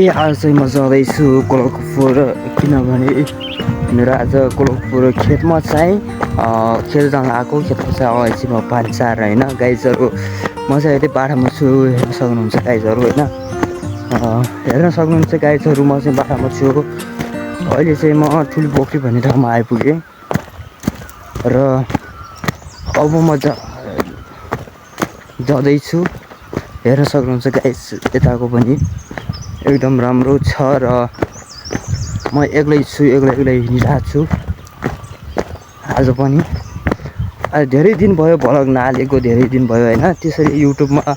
आज चाहिँ म जाँदैछु कोलकपुर किनभने मेरो आज कोलकपुर खेतमा चाहिँ खेत जान आएको खेतमा चाहिँ अलैँची म पानी चार होइन गाइजहरू म चाहिँ अहिले बाटामा छु हेर्न सक्नुहुन्छ गाइजहरू होइन हेर्न सक्नुहुन्छ गाइजहरू म चाहिँ बाटामा छु अहिले चाहिँ म ठुलो पोखरी भन्ने ठाउँमा आइपुगेँ र अब म जाँदैछु हेर्न सक्नुहुन्छ गाइज यताको पनि एकदम राम्रो छ र म एक्लै हिँडिरहेको छु आज पनि धेरै दिन भयो भ्लग नहालेको धेरै दिन भयो होइन त्यसरी युट्युबमा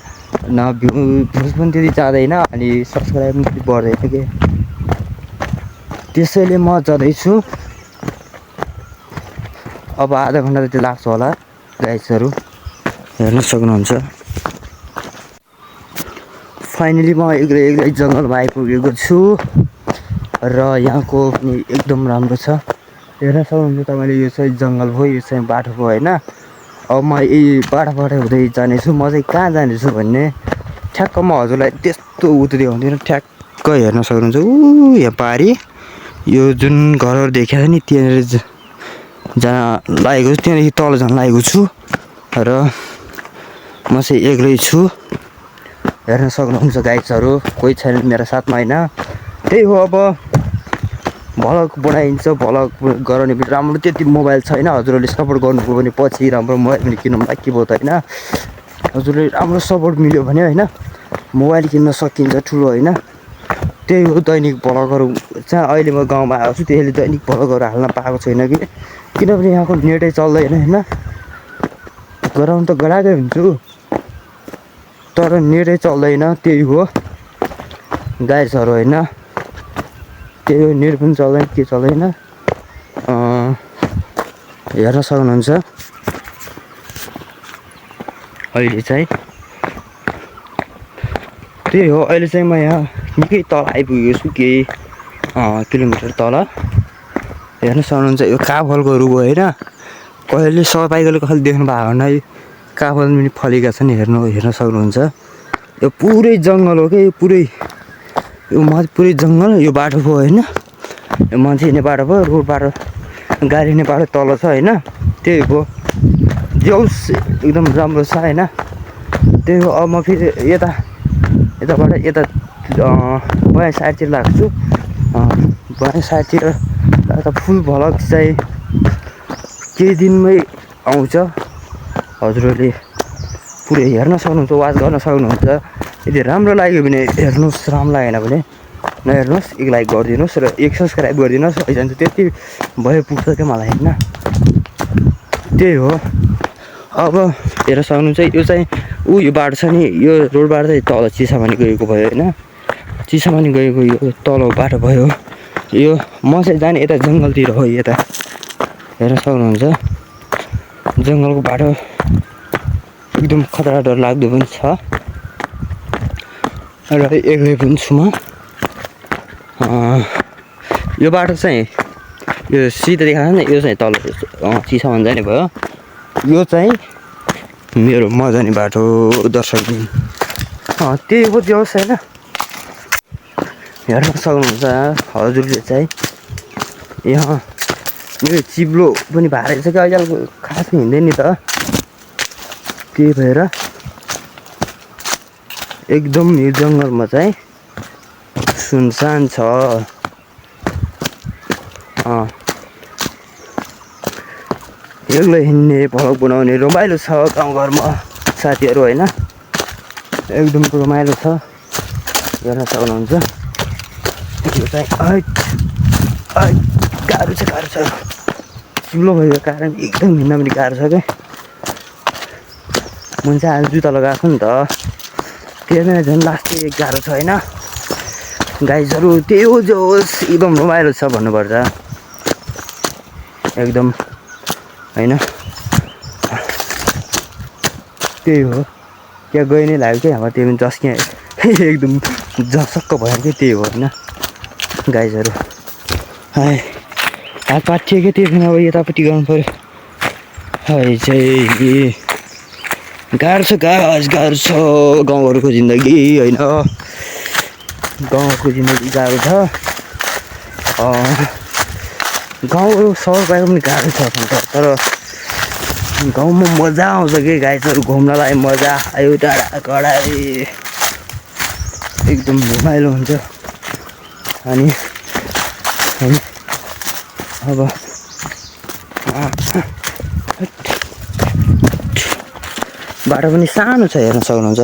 भ्युज पनि त्यति जाँदैन अनि सब्सक्राइब पनि त्यति बढ्दैन के त्यसैले म जाँदैछु अब आधा घन्टा जति लाग्छ होला गाइजहरू हेर्न सक्नुहुन्छ फाइनली म एक्लै जङ्गलमा आइपुगेको छु र यहाँको पनि एकदम राम्रो छ हेर्न सक्नुहुन्छ तपाईँले यो चाहिँ जङ्गल हो यो चाहिँ बाटो हो होइन अब म यही बाटोबाट हुँदै जानेछु म चाहिँ कहाँ जानेछु भन्ने ठ्याक्क म हजुरलाई त्यस्तो उतो देखाउँदिनँ ठ्याक्क हेर्न सक्नुहुन्छ यहाँ पारी यो जुन घरहरू देखाएको छ नि त्यहाँनिर जहाँ लागेको छु त्यहाँदेखि तल जान लागेको छु र म चाहिँ एक्लै छु हेर्न सक्नुहुन्छ गाइड्सहरू कोही छैन मेरो साथमा होइन त्यही हो अब भ्लग बनाइन्छ भ्लग गराउने पनि राम्रो त्यति मोबाइल छैन हजुरहरूले सपोर्ट गर्नुभयो भने पछि राम्रो मोबाइल पनि किन्नु बाँकी भयो त होइन हजुरले राम्रो सपोर्ट मिल्यो भने होइन मोबाइल किन्न सकिन्छ ठुलो होइन त्यही हो दैनिक भ्लगहरू चाहिँ अहिले म गाउँमा आएको छु त्यसले दैनिक भ्लगहरू हाल्न पाएको छैन कि किनभने यहाँको नेटै चल्दैन होइन गराउनु त गराएकै हुन्छु तर नेटै चल्दैन त्यही हो गाइजहरू होइन त्यही हो नेट पनि चल्दैन के चल्दैन हेर्न सक्नुहुन्छ अहिले चाहिँ त्यही हो अहिले चाहिँ म यहाँ निकै तल आइपुगेको छु केही किलोमिटर तल हेर्न सक्नुहुन्छ यो काफलको रुख होइन कहिले तपाईँले कहिले देख्नु भएको होइन काफल पनि फलेका छन् हेर्न सक्नुहुन्छ यो पुरै जङ्गल हो कि यो पुरै जङ्गल यो बाटो भयो होइन यो मान्छे हिँड्ने बाटो भयो रोड बाटो गाडी हिँड्ने बाटो तल छ होइन त्यही हो जोस् एकदम राम्रो छ होइन त्यही हो अब म फेरि यताबाट यता बायाँ साइडतिर लाग्छु बायाँ साइडतिर त फुल भ्लग चाहिँ केही दिनमै आउँछ हजुरहरूले पुरै हेर्न सक्नुहुन्छ वाच गर्न सक्नुहुन्छ यदि राम्रो लाग्यो भने हेर्नुहोस् राम्रो लागेन भने नहेर्नुहोस् एक लाइक गरिदिनुहोस् र एक सब्सक्राइब गरिदिनुहोस् भइजान्छ त्यति भयो पुग्छ क्या मलाई होइन त्यही हो अब हेर्न सक्नुहुन्छ यो चाहिँ यो बाटो छ नि यो रोडबाट चाहिँ तल चिसामानी गएको भयो होइन चिसामानी गएको यो तल बाटो भयो यो म चाहिँ जाने यता जङ्गलतिर हो यता हेर्न सक्नुहुन्छ जङ्गलको बाटो एकदम खतरा डर लाग्दो पनि छ र एक्लै पनि छु म यो बाटो चाहिँ यो सिधा देखाएको नि यो चाहिँ तल चिसामान जाने भयो यो चाहिँ मेरो म जाने बाटो दर्शकबिन त्यही हो जोस् होइन हेर्न सक्नुहुन्छ हजुरले चाहिँ यहाँ मेरो चिप्लो पनि भारेको छ कि अहिले खास हिँड्दैन नि त त्यही भएर एकदम यो जङ्गलमा चाहिँ सुनसान छ एक्लै हिँड्ने भ्लग बनाउने रमाइलो छ गाउँघरमा साथीहरू होइन एकदम रमाइलो छ हेर्न सक्नुहुन्छ यो चाहिँ गाह्रो छ चिप्लो भएको कारण एकदम हिँड्न पनि गाह्रो छ क्या मान्छे आज जुत्ता लगाएको नि त त्यही झन् लास्टै गाह्रो छ होइन गाइजहरू त्यही हो जोस् एकदम रमाइलो छ भन्नुपर्छ एकदम होइन त्यही हो त्यहाँ गइ नै लाग्यो क्या अब त्यही पनि जस्किया एकदम झसक्क भयो कि त्यही हो होइन गाइजहरू हात पाठियो क्या त्यही पनि अब यतापट्टि गर्नु पऱ्यो है चाहिँ गाह्रो छ गाह्रो छ गाउँहरूको जिन्दगी होइन गाउँको जिन्दगी गाह्रो छ। गाउँ सहर गएको पनि गाह्रो छ तर गाउँमा मजा आउँछ कि गाइजहरू घुम्नलाई मजा आयो टाढा कडाई एकदम रमाइलो हुन्छ। अनि अब बाटो पनि सानो छ हेर्न सक्नुहुन्छ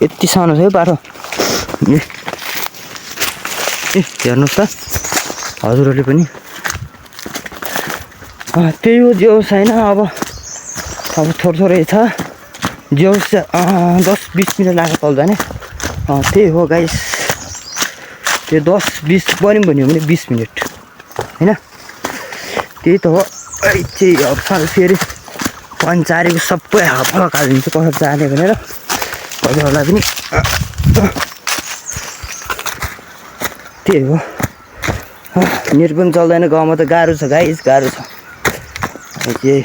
यति सानो छ है बाटो हेर्नुहोस् त हजुरहरूले पनि त्यही हो जो छैन अब थोरै थोरै छ जो 10-20 मिनट लाग्छ तल जाने त्यही हो गाइस त्यो 10-20 पनि भन्यो भने 20 मिनट होइन त्यही त हो चाहिँ अब फेरि पञ्चारीको सबै हाफा खालिदिन्छ कसरी जाने भनेर हजुरहरूलाई पनि त्यही हो नेट पनि चल्दैन गाउँमा त गाह्रो छ गाइस गाह्रो छ त्यही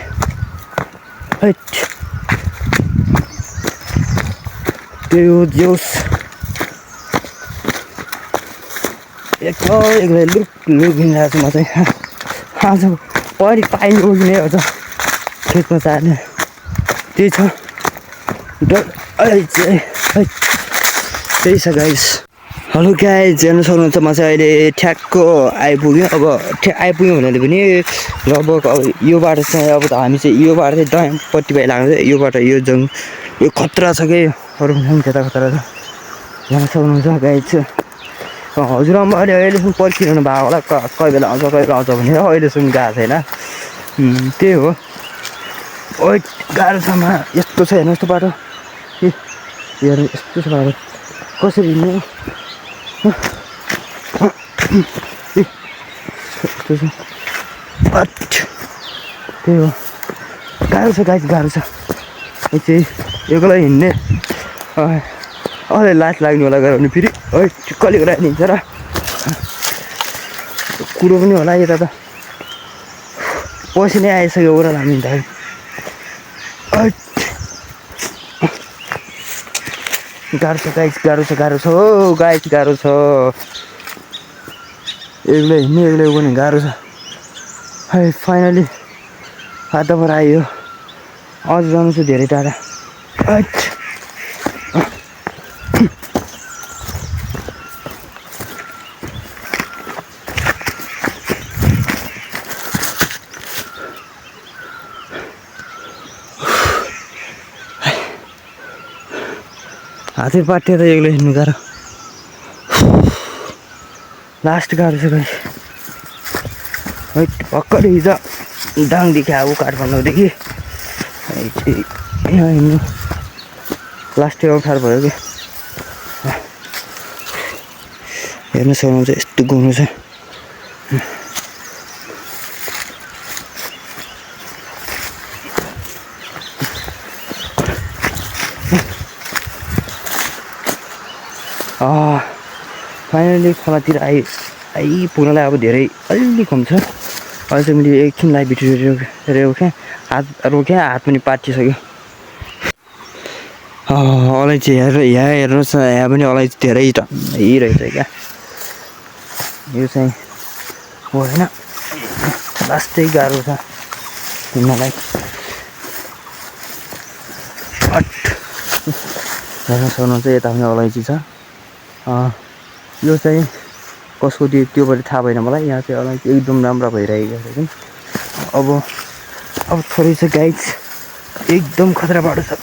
त्यही हो जोस एक्लै लुकिरहेको छु म चाहिँ आज परि पानी उगिने हो त खेतमा जाने त्यही छ त्यही छ गाइस। हेलो गाइस हेर्नु सक्नुहुन्छ म चाहिँ अहिले ठ्याक्क आइपुग्यो अब आइपुग्यो भनेर पनि लगभग अब यो बाटो चाहिँ अब त हामी चाहिँ यो बाटो चाहिँ दायाँपट्टि भइ लाग्छ यो बाटो यो खतरा छ कि अरू पनि त्यता खतरा छ हेर्न सक्नुहुन्छ गाइस हजुरआमा अहिलेसम्म पर्खिरहनु भएको होला कोही बेला आउँछ भनेर अहिलेसम्म गएको छैन त्यही हो गाह्रो छ यस्तो छ हेर्नुहोस् त बाटो हेर्नु यस्तो छ बाटो कसरी हिँड्नु यस्तो छ त्यही हो गाह्रो छ गाइस गाह्रो छ यो चाहिँ एक्लै हिँड्ने लास लाग्ने होला गयो भने फेरि कसले गराइदिन्छ र कुरो पनि होला यता त पछि नै आइसक्यो ओह्रालो हामी हिँड्दाखेरि गाह्रो छ गाइस गाह्रो छ हो गाइस गाह्रो छ एक्लै हिँड्ने एक्लै पनि गाह्रो छ फाइनली हातबाट आयो अझ जानु छ धेरै टाढा हातै पाटे त एक्लै हिँड्नु गाह्रो लास्ट गाह्रो छ गाइस भर्खर हिजो दाङदेखि आएको काठमाडौँदेखि यहाँ हिँड्नु लास्टै अप्ठ्यारो भयो कि हेर्न सक्नुहुन्छ यस्तो घुम्नु छ फाइनली खोलातिर आइपुग्नलाई अब धेरै अलि कम छ अहिले चाहिँ मैले एकछिनलाई भिडियो रोकेँ हात हात पनि पाटिसक्यो अलैँची यहाँ हेर्नुहोस् न यहाँ पनि अलैँची धेरै टन्नै रहेछ क्या यो चाहिँ होइन लास्टै गाह्रो छ हिँड्नलाई हेर्न सक्नुहुन्छ यता पनि अलैँची छ यो चाहिँ कसको त्योबाट थाहा भएन मलाई यहाँ चाहिँ अलैँची एकदम राम्रो भइरहेको छ कि अब थोरै छ गाइस एकदम खतरा बाटो छ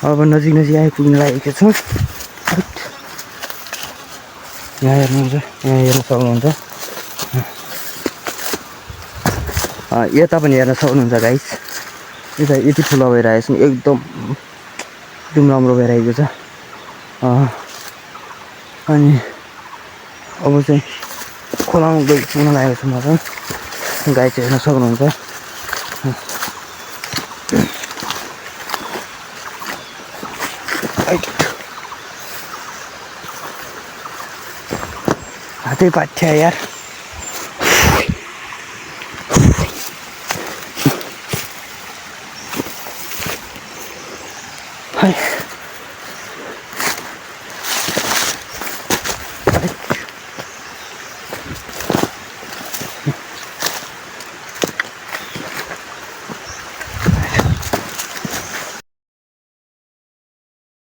अब नजिक आइपुग्न लागेको छ यहाँ हेर्नुहुन्छ यहाँ हेर्न सक्नुहुन्छ यता पनि हेर्न सक्नुहुन्छ गाइस यता यति ठुलो भइरहेको छ एकदम राम्रो भइरहेको छ अनि अब चाहिँ खोलामा पुग्न लागेको छु म चाहिँ गाई चाहिँ हेर्न सक्नुहुन्छ हातै पाठ्या यार